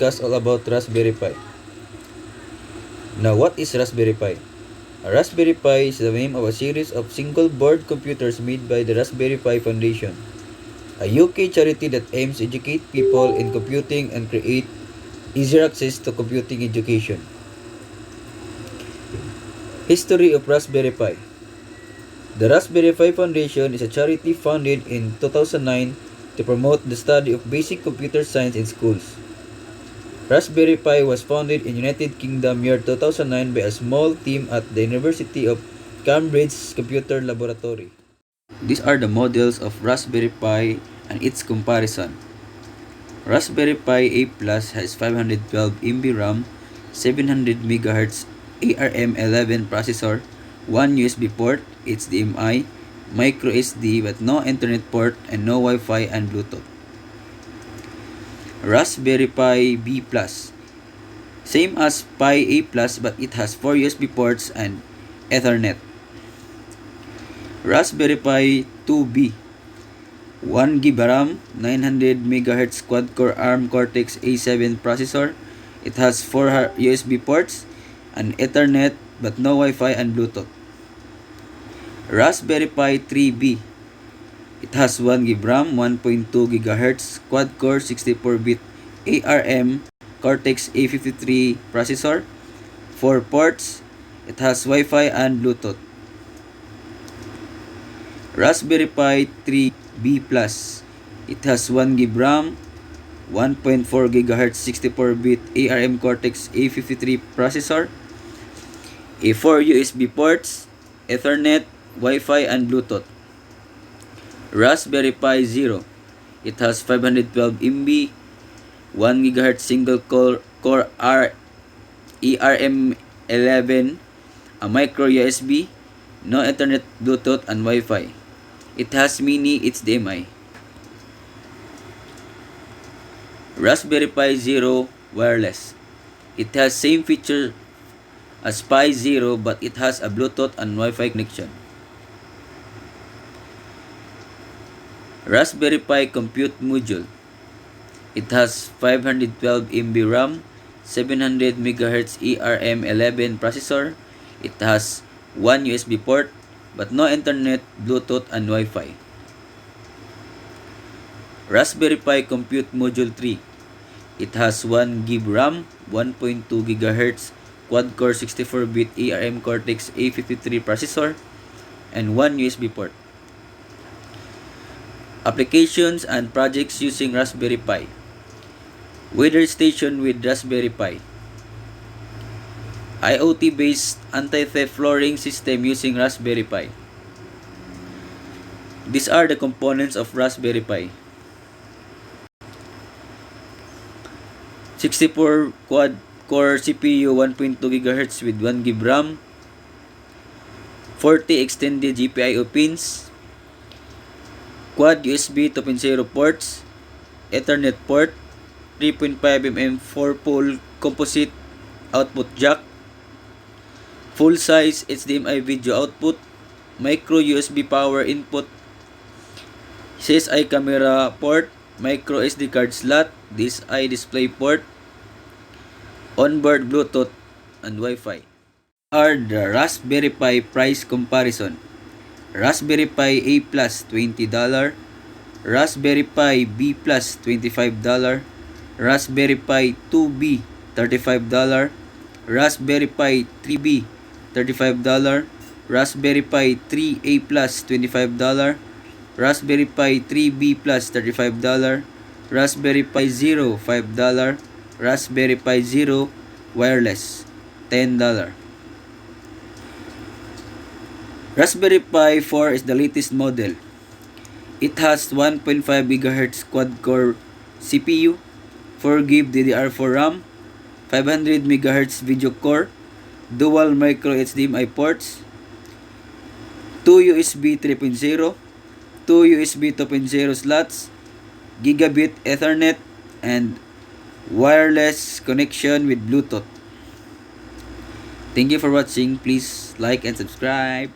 podcast all about Raspberry Pi. Now, what is Raspberry Pi? A Raspberry Pi is the name of a series of single-board computers made by the Raspberry Pi Foundation, a UK charity that aims to educate people in computing and create easier access to computing education. History of Raspberry Pi. The Raspberry Pi Foundation is a charity founded in 2009 to promote the study of basic computer science in schools. Raspberry Pi was founded in United Kingdom year 2009 by a small team at the University of Cambridge Computer Laboratory. These are the models of Raspberry Pi and its comparison. Raspberry Pi A Plus has 512 MB RAM, 700 MHz ARM11 processor, 1 USB port, HDMI, micro SD but no Internet port and no Wi-Fi and Bluetooth. Raspberry Pi B Plus. Same as Pi A Plus but it has 4 USB ports and Ethernet. Raspberry Pi 2B. 1 GB RAM, 900 MHz quad-core ARM Cortex A7 processor. It has 4 USB ports and Ethernet but no Wi-Fi and Bluetooth. Raspberry Pi 3B. It has 1 GB RAM, 1.2 GHz quad-core 64-bit ARM Cortex A53 processor, 4 ports. It has Wi-Fi and Bluetooth. Raspberry Pi 3B Plus. It has 1 GB RAM, 1.4 GHz 64-bit ARM Cortex A53 processor, 4 USB ports, Ethernet, Wi-Fi and Bluetooth. Raspberry Pi Zero. It has 512 MB, 1 GHz single core ARM11, a micro USB, no Ethernet, Bluetooth and Wi-Fi. It has mini HDMI. Raspberry Pi Zero Wireless. It has same feature as Pi Zero but it has a Bluetooth and Wi-Fi connection. Raspberry Pi Compute Module. It has 512 MB RAM, 700 MHz ARM11 processor. It has 1 USB port but no Internet, Bluetooth and Wi-Fi. Raspberry Pi Compute Module 3. It has 1 GB RAM, 1.2 GHz quad-core 64-bit ARM Cortex A53 processor and 1 USB port. Applications and projects using Raspberry Pi. Weather station with Raspberry Pi. IoT-based anti-theft flooring system using Raspberry Pi. These are the components of Raspberry Pi. 64 quad-core CPU 1.2 GHz with 1 GB RAM, 40 extended GPIO pins, quad USB 2.0 ports, Ethernet port, 3.5mm 4-pole composite output jack, full-size HDMI video output, micro USB power input, CSI camera port, micro SD card slot, DSi display port, onboard Bluetooth and Wi-Fi. Are the Raspberry Pi price comparison. Raspberry Pi A Plus $20, Raspberry Pi B Plus $25, Raspberry Pi 2B $35, Raspberry Pi 3B $35, Raspberry Pi 3A Plus $25, Raspberry Pi 3B Plus $35, Raspberry Pi Zero $5, Raspberry Pi Zero Wireless $10. Raspberry Pi 4 is the latest model. It has 1.5 GHz quad-core CPU, 4 GB DDR4 RAM, 500 MHz video core, dual micro HDMI ports, 2 USB 3.0, 2 USB 2.0 slots, gigabit Ethernet, and wireless connection with Bluetooth. Thank you for watching. Please like and subscribe.